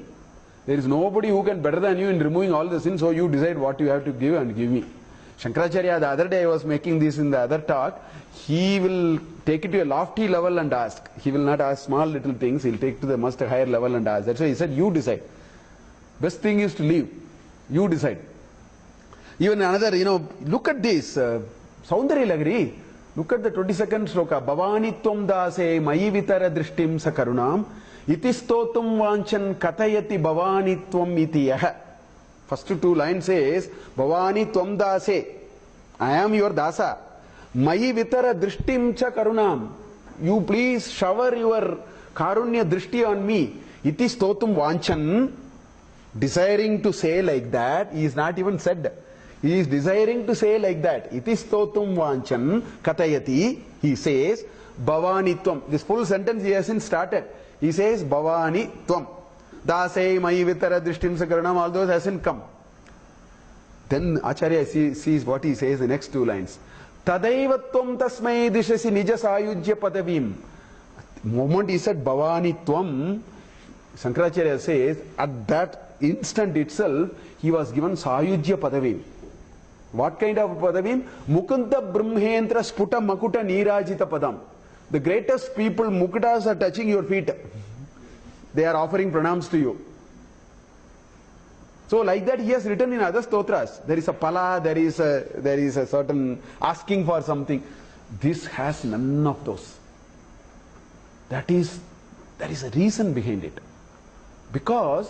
There is nobody who can better than you in removing all the sins, so you decide what you have to give and give me. Shankaracharya, the other day I was making this in the other talk, he will take it to a lofty level and ask. He will not ask small little things, he will take it to the much higher level and ask. That's why he said, you decide. Best thing is to leave. You decide. Even another, look at this, Saundarya Lagari. Look at the 22nd shloka. Bhavani tvam dase mayi vitara drishtim sakarunam iti stotum vanchan katayati bhavani tvam iti yaha. First two lines says, Bhavani Tvam Dase, I am your Dasa. Mahi Vitara Drishtim Cha Karunam. You please shower your Karunya Drishti on me. Iti Stotum Vanchan, desiring to say like that. He is not even said. He is desiring to say like that. Iti Stotum Vanchan Katayati. He says, Bhavani Tvam. This full sentence he hasn't started. He says, Bhavani Tvam. Dase Mahi Vitara Drishtim Cha Karunam. All those hasn't come. Then Acharya sees what he says in the next two lines. Tadaivatvam tasmai dishasi nija sayujya padavim. Moment he said Bhavani Tvam, Shankaracharya says, at that instant itself, he was given sayujya padavim. What kind of padavim? Mukunda Brahmendra Sputa Makuta Nirajita Padam. The greatest people, Mukutas, are touching your feet. They are offering pranams to you. So like that he has written in other stotras. There is a pala, there is a certain asking for something. This has none of those. There is a reason behind it. Because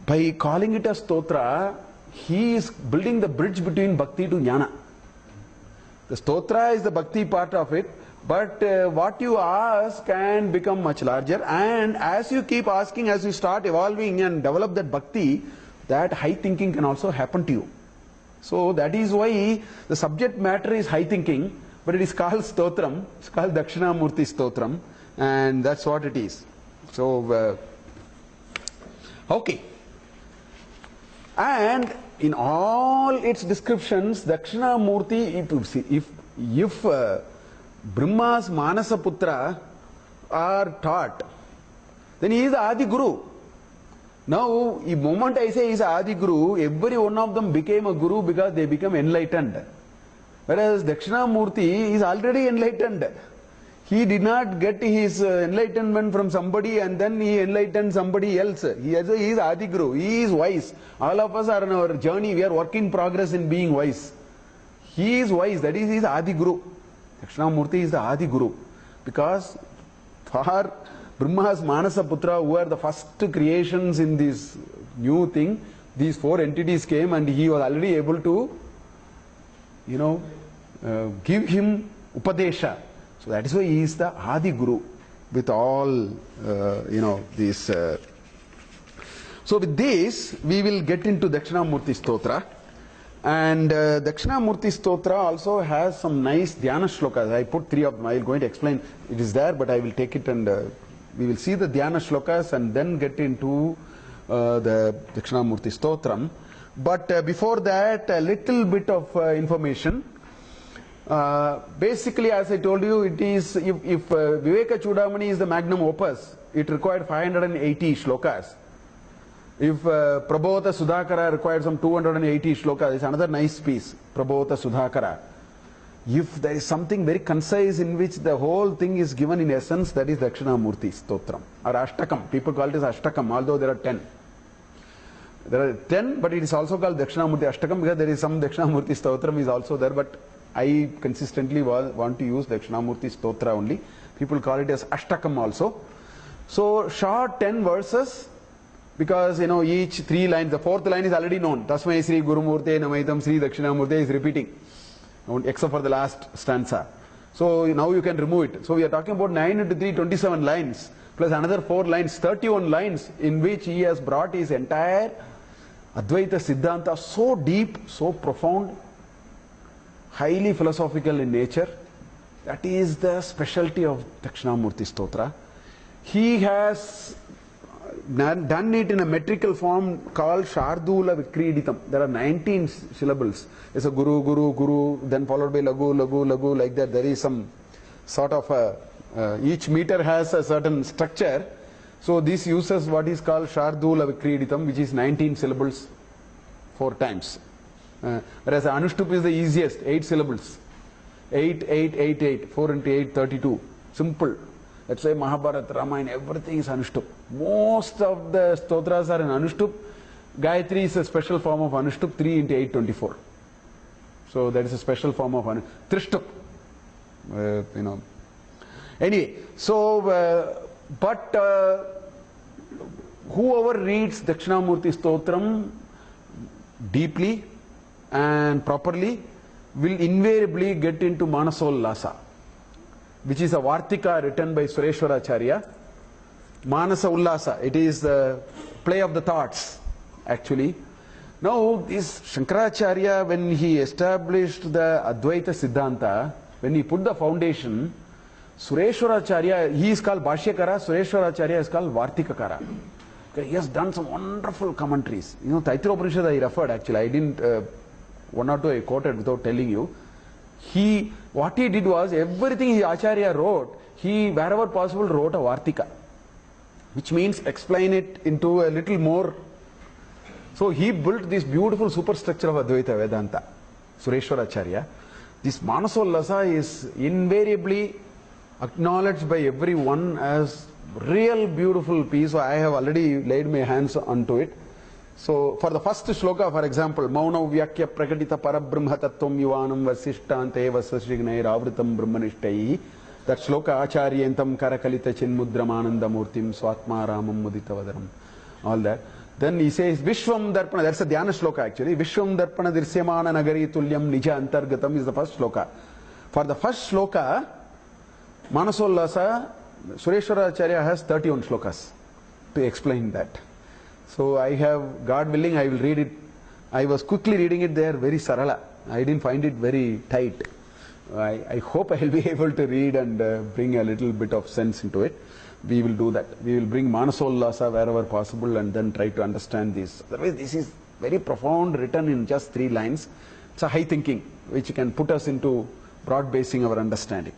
by calling it a stotra, he is building the bridge between bhakti to jnana. The stotra is the bhakti part of it, but what you ask can become much larger, and as you keep asking, as you start evolving and develop that bhakti, that high thinking can also happen to you. So that is why the subject matter is high thinking, but it is called Stotram, it's called Dakshinamurty Stotram, and that's what it is. So, okay. And in all its descriptions, Dakshinamurti, if Brahma's Manasa Putra are taught, then he is Adi Guru. Now, the moment I say he is Adi Guru, every one of them became a Guru because they become enlightened. Whereas Dakshinamurti is already enlightened. He did not get his enlightenment from somebody and then he enlightened somebody else. He is Adi Guru. He is wise. All of us are on our journey. We are work in progress in being wise. He is wise. That is, he is Adi Guru. Dakshinamurti is the Adi Guru. Because for Brahma's Manasa Putra, who are the first creations in this new thing, these four entities came and he was already able to, give him Upadesha. So that is why he is the Adi Guru with all, these. So with this, we will get into Dakshinamurti Stotra. And Dakshinamurti Stotra also has some nice Dhyana shlokas. I put three of them. I will going to explain. It is there, but I will take it and we will see the Dhyana shlokas and then get into the Dakshinamurti Stotram. But before that, a little bit of information. Basically, as I told you, it is if Viveka Chudamani is the magnum opus, it required 580 shlokas. If Prabodha Sudhakara required some 280 shlokas, it's another nice piece, Prabodha Sudhakara. If there is something very concise in which the whole thing is given in essence, that is Dakshinamurti Stotram or Ashtakam. People call it as Ashtakam, although there are 10. There are 10, but it is also called Dakshinamurti Ashtakam because there is some Dakshinamurti Stotram is also there, but I consistently want to use Dakshinamurti Stotra only. People call it as Ashtakam also. So short 10 verses, because each 3 lines, the 4th line is already known. Tasmai Sri Gurumurte Namaitam Sri Dakshinamurte is repeating, except for the last stanza. So now you can remove it. So we are talking about 9 into 3, 27 lines, plus another 4 lines, 31 lines, in which he has brought his entire Advaita Siddhanta so deep, so profound, highly philosophical in nature. That is the specialty of Dakshinamurti Stotra. He has done it in a metrical form called Shardula Vikriditam. There are 19 syllables. It's a Guru, Guru, Guru, then followed by Lagu, Lagu, Lagu, like that. There is some sort of each meter has a certain structure. So this uses what is called Shardula Vikriditam, which is 19 syllables 4 times. Whereas Anushtup is the easiest, 8 syllables. 8, 8, 8, 8. 4 into 8, 32. Simple. Let's say Mahabharata, Ramayana, everything is Anushtup. Most of the stotras are in Anushtup. Gayatri is a special form of Anushtup, 3 into 8, 24. So that is a special form of Anushtup. Trishtup. Anyway, so, whoever reads Dakshinamurti Stotram deeply and properly will invariably get into Manasollasa, which is a Vartika written by Sureshwaracharya. Manasa Ullasa, it is the play of the thoughts, actually. Now, this Shankaracharya, when he established the Advaita Siddhanta, when he put the foundation, Sureshwaracharya, he is called Bhashyakara, Sureshwaracharya is called Vartikakara. Okay, he has done some wonderful commentaries. You know, Taittiriya Upanishad I referred, actually. I didn't, one or two I quoted without telling you. What he did was, everything Acharya wrote, he, wherever possible, wrote a Vartika, which means explain it into a little more. So he built this beautiful superstructure of Advaita Vedanta, Sureshwaracharya. This Manasollasa is invariably acknowledged by everyone as real beautiful piece. So I have already laid my hands onto it. So for the first shloka, for example, Mauna Vyakya Prakatita Parabrahma Tattvam Yuvanam Vasishtante Vasashrignair Avritam Brahmanishtai. That shloka, Acharyentam Karakalita Chinmudramananda Murtim Swatma Ramam Muditavadaram. All that. Then he says, Vishwam Darpana, that's a Dhyana shloka actually. Vishwam Darpana Dirsyamana Nagari Tulyam Nija Antargatam is the first shloka. For the first shloka, Manasollasa, Sureshwaracharya has 31 shlokas to explain that. So I have, God willing, I will read it. I was quickly reading it there, very sarala. I didn't find it very tight. I hope I will be able to read and bring a little bit of sense into it. We will do that. We will bring Manasollasa wherever possible and then try to understand this. Otherwise, this is very profound, written in just 3 lines. It's a high thinking, which can put us into broad basing our understanding.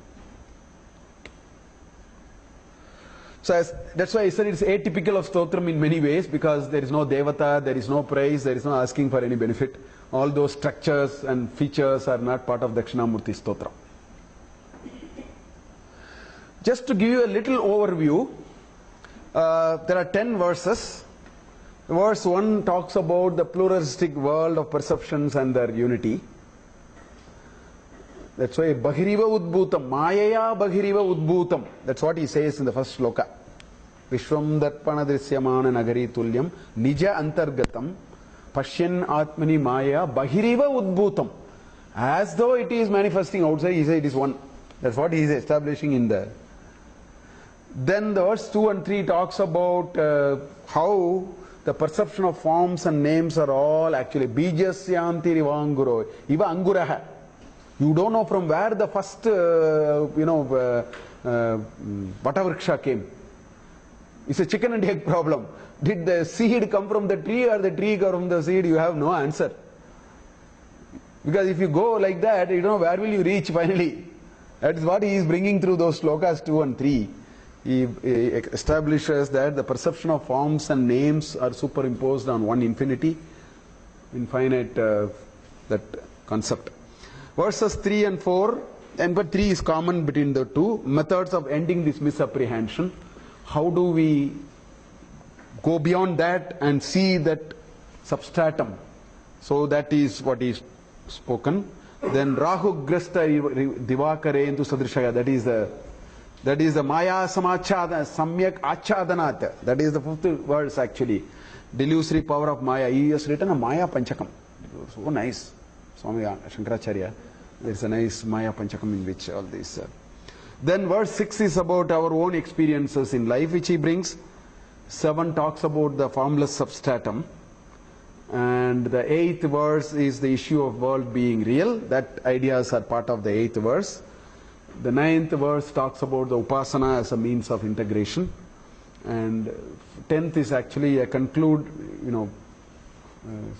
So that's why I said it's atypical of Stotram in many ways, because there is no Devata, there is no praise, there is no asking for any benefit. All those structures and features are not part of Dakshinamurty Stotram. Just to give you a little overview, there are 10 verses. Verse 1 talks about the pluralistic world of perceptions and their unity. That's why Bahiriva Udbhutam, Mayaya Bahiriva Udbhutam. That's what he says in the first shloka. Vishwam Darpana Drisyamana Nagari Tulyam Nija Antargatam Pashyan Atmani Maya Bahiriva Udbhutam. As though it is manifesting outside, he says it is one. That's what he is establishing in the. Then the verse 2 and 3 talks about how the perception of forms and names are all actually Bijasyanti Rivanguro. Iva Anguraha. You don't know from where the first, Vatavriksha came. It's a chicken and egg problem. Did the seed come from the tree or the tree come from the seed? You have no answer. Because if you go like that, you don't know where will you reach finally. That is what he is bringing through those slokas 2 and 3. He establishes that the perception of forms and names are superimposed on one infinity, infinite that concept. Verses 3 and 4, but 3 is common between the two. Methods of ending this misapprehension. How do we go beyond that and see that substratum? So that is what is spoken. Then Rahu Grasta Divakare into Sadrishaya, that is the Maya Samachada Samyak Achadanat. That is the 5th verse actually. Delusory power of Maya. He has written a Maya Panchakam. So nice. Swami Shankaracharya. There is a nice Maya Panchakam in which all this. Then verse 6 is about our own experiences in life, which he brings. 7 talks about the formless substratum. And the 8th verse is the issue of world being real. That ideas are part of the 8th verse. The 9th verse talks about the upasana as a means of integration. And 10th is actually a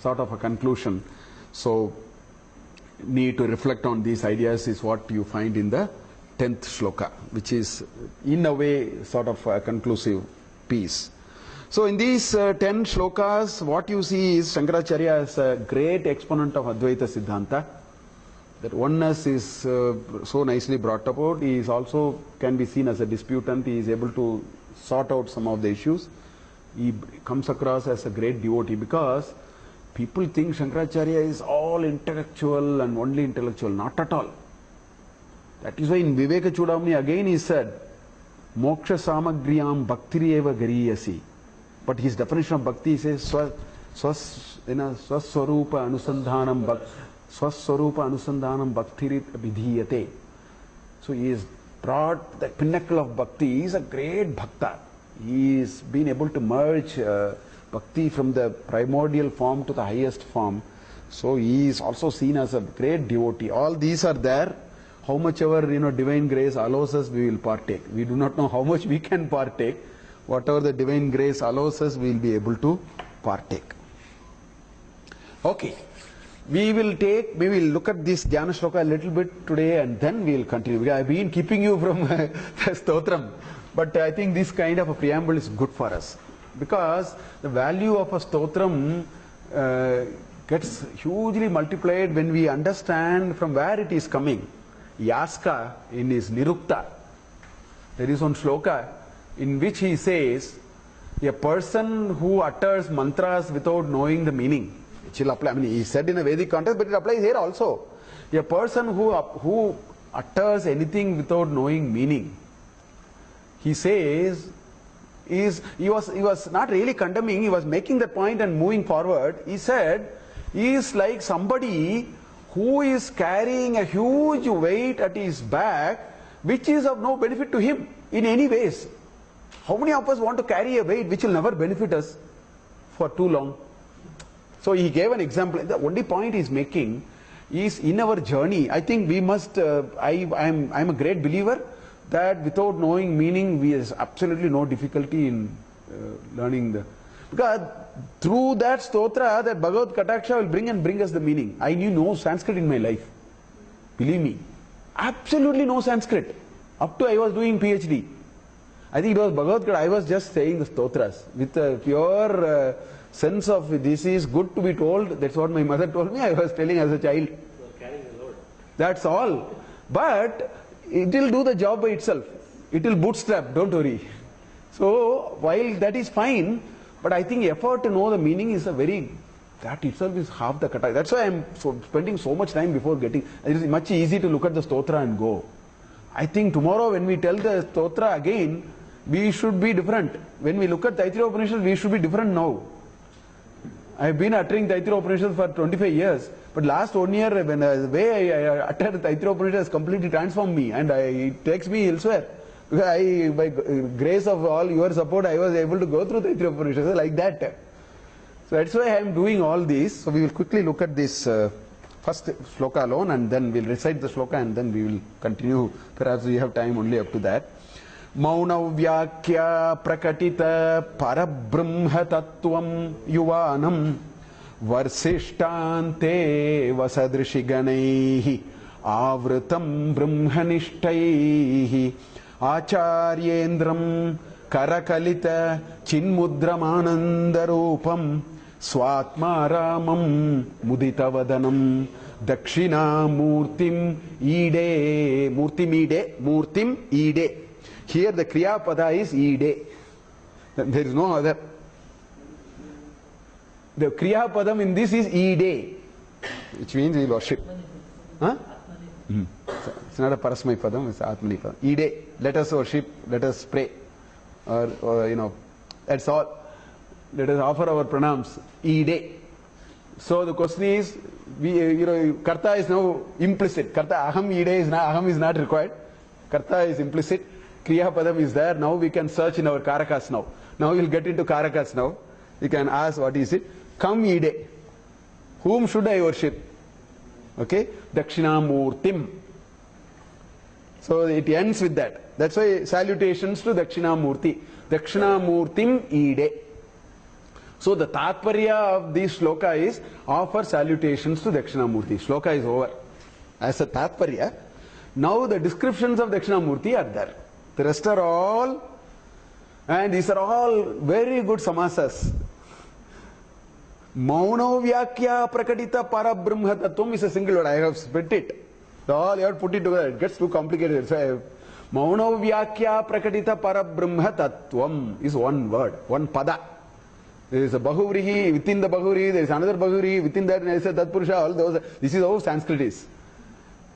sort of a conclusion. So need to reflect on these ideas is what you find in the 10th shloka, which is in a way sort of a conclusive piece. So in these 10 shlokas, what you see is Shankaracharya is a great exponent of Advaita Siddhanta. That oneness is so nicely brought about. He is also can be seen as a disputant. He is able to sort out some of the issues. He comes across as a great devotee because people think Shankaracharya is all intellectual and only intellectual. Not at all. That is why in Viveka Chudamani again he said, Moksha Samagriyam Bhaktiri Eva Gariyasi. But his definition of bhakti says Swaswarupa Anusandhanam Bhaktirit Vidhiyate. So he is brought the pinnacle of bhakti. He is a great bhakta. He is been able to merge bhakti from the primordial form to the highest form. So he is also seen as a great devotee. All these are there. How much ever divine grace allows us, we will partake. We do not know how much we can partake. Whatever the divine grace allows us, we will be able to partake. Okay. We will look at this Dhyana Shloka a little bit today and then we will continue. Because I have been keeping you from the Stotram. But I think this kind of a preamble is good for us. Because the value of a Stotram gets hugely multiplied when we understand from where it is coming. Yaska in his Nirukta, there is one shloka in which he says, a person who utters mantras without knowing the meaning, which will apply, I mean, he said in a Vedic context, but it applies here also. A person who utters anything without knowing meaning, he says, he was not really condemning, he was making the point and moving forward. He said, he is like somebody who is carrying a huge weight at his back, which is of no benefit to him in any ways. How many of us want to carry a weight which will never benefit us for too long? So he gave an example. The only point he is making is in our journey, I think we must, I'm a great believer that without knowing meaning, there is absolutely no difficulty in learning the, because through that stotra, that Bhagavad Kataksha will bring us the meaning. I knew no Sanskrit in my life. Believe me. Absolutely no Sanskrit. Up to I was doing PhD. I think it was Bhagavad Gita. I was just saying the stotras with a pure sense of this is good to be told. That's what my mother told me. I was telling as a child. You are carrying the load. That's all. But it will do the job by itself. It will bootstrap. Don't worry. So while that is fine, but I think effort to know the meaning is that itself is half the kata. That's why I'm spending so much time before getting. It is much easy to look at the stotra and go. I think tomorrow when we tell the stotra again, we should be different. When we look at Taittiriya Upanishad, we should be different now. I have been uttering Taittiriya Upanishad for 25 years, but last 1 year, when the way I uttered Taittiriya Upanishad has completely transformed me, and it takes me elsewhere. Because by grace of all your support, I was able to go through Taittiriya Upanishad like that. So that's why I am doing all this. So we will quickly look at this first shloka alone, and then we'll recite the shloka, and then we will continue. Perhaps we have time only up to that. Mauna Vyakya Prakatita Parabrahma Tattvam Yuvanam Varsishtante Vasadrishiganaihi Avritam Brahmanishtai Acharyendram Karakalita Chinmudramanandarupam Swatmaramam Muditavadanam Dakshinamurtim Ide. Here the Kriya Pada is Ide. There is no other. The Kriya Padam in this is Ide, which means we worship. Huh? It's not a Parasmai Padam, it's Atmani Padam. Ide. Let us worship, let us pray. Or that's all. Let us offer our pranams. Ide. So the question is, Karta is now implicit. Karta Aham Ide is not, Aham is not required. Karta is implicit. Kriya Padam is there. Now we can search in our Karakas now. Now we will get into Karakas now. We can ask what is it. Come Ide. Whom should I worship? Okay. Dakshinamurtim. So it ends with that. That's why salutations to Dakshinamurti. Dakshinamurtim Ide. So the Tatparya of this shloka is offer salutations to Dakshinamurti. Shloka is over. As a Tatparya. Now the descriptions of Dakshinamurti are there. The rest are all, and these are all very good samasas. Mauna Vyakya Prakatita Parabrahma Tattvam is a single word. I have split it. All you have to put it together. It gets too complicated. So Mauna Vyakya Prakatita Parabrahma Tattvam is one word, one pada. There is a Bahuvrihi, within the Bahuvrihi, there is another Bahuvrihi, within that there is a Tatpurusha, all those. This is how Sanskrit is.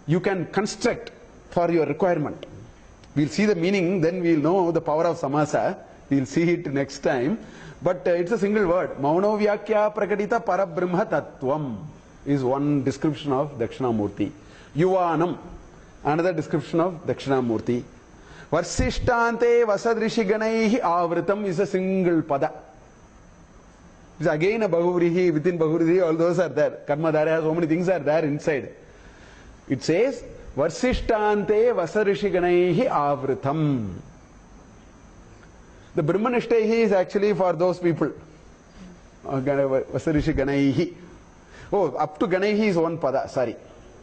You can construct for your requirement. We'll see the meaning, then we'll know the power of samasa We'll see it next time. But it's a single word. Mauno Vyakya Prakadita Parabrahma Tattvam is one description of Dakshinamurti. Yuvanam, another description of Dakshinamurti. Varsishtante Vasadrishi Ganaihi Avritam is a single pada. It's again a Bahuvrihi, within Bahuvrihi, all those are there. Karmadhara, so many things are there inside. It says, Varsishtante Vasarishi Ganaihi Avritam. The Brahmanishtahi is actually for those people. Vasarishi Ganaihi. Oh, up to Ganaihi is one pada, sorry.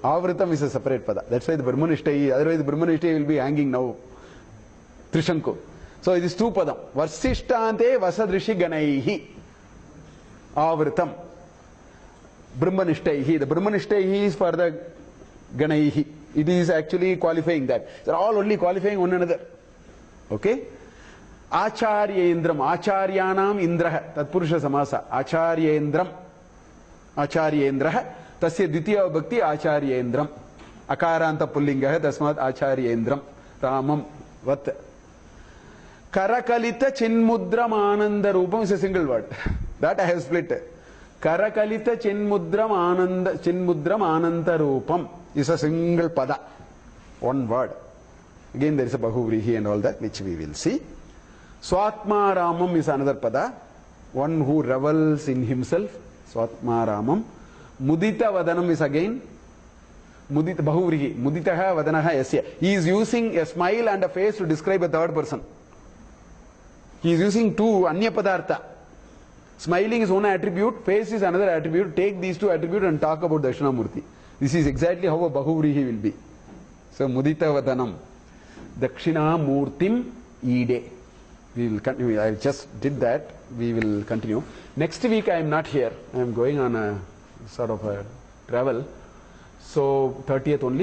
Avritam is a separate pada. That's why the Brahmanishtahi, otherwise the Brahmanishtahi will be hanging now. Trishanku. So it is two padam. Varsishtante Vasadrishi Ganaihi. Avritam. Brahmanishtahi. The Brahmanishtahi is for the Ganaihi. It is actually qualifying that. They are all only qualifying one another. Okay? Acharyendram. Acharyanam Indraha. Tatpurusha Samasa. Acharyendram. Acharyendraha. Tasya Dvitiya Bhakti Acharyendram. Akaranta Pullingaha. Tasmat Acharyendram. Ramam. Vat. Karakalita Chinmudram Ananda Rupam is a single word. That I have split. Karakalita Chinmudram Ananda Rupam is a single pada. One word. Again there is a Bahuvrihi and all that, which we will see. Swatma Ramam is another pada. One who revels in himself. Swatma Ramam. Mudita Vadanam is again Mudita Bahuvrihi. Muditaha Vadanaha Yasya. He is using a smile and a face to describe a third person. He is using two Anya Padartha. Smiling is one attribute, face is another attribute. Take these two attributes and talk about Dakshinamurti. This is exactly how a Bahuvrihi will be. So Mudita Vadanam. Dakshinamurtim Ide. We will continue. I just did that. We will continue. Next week I am not here. I am going on a sort of a travel. So 30th only.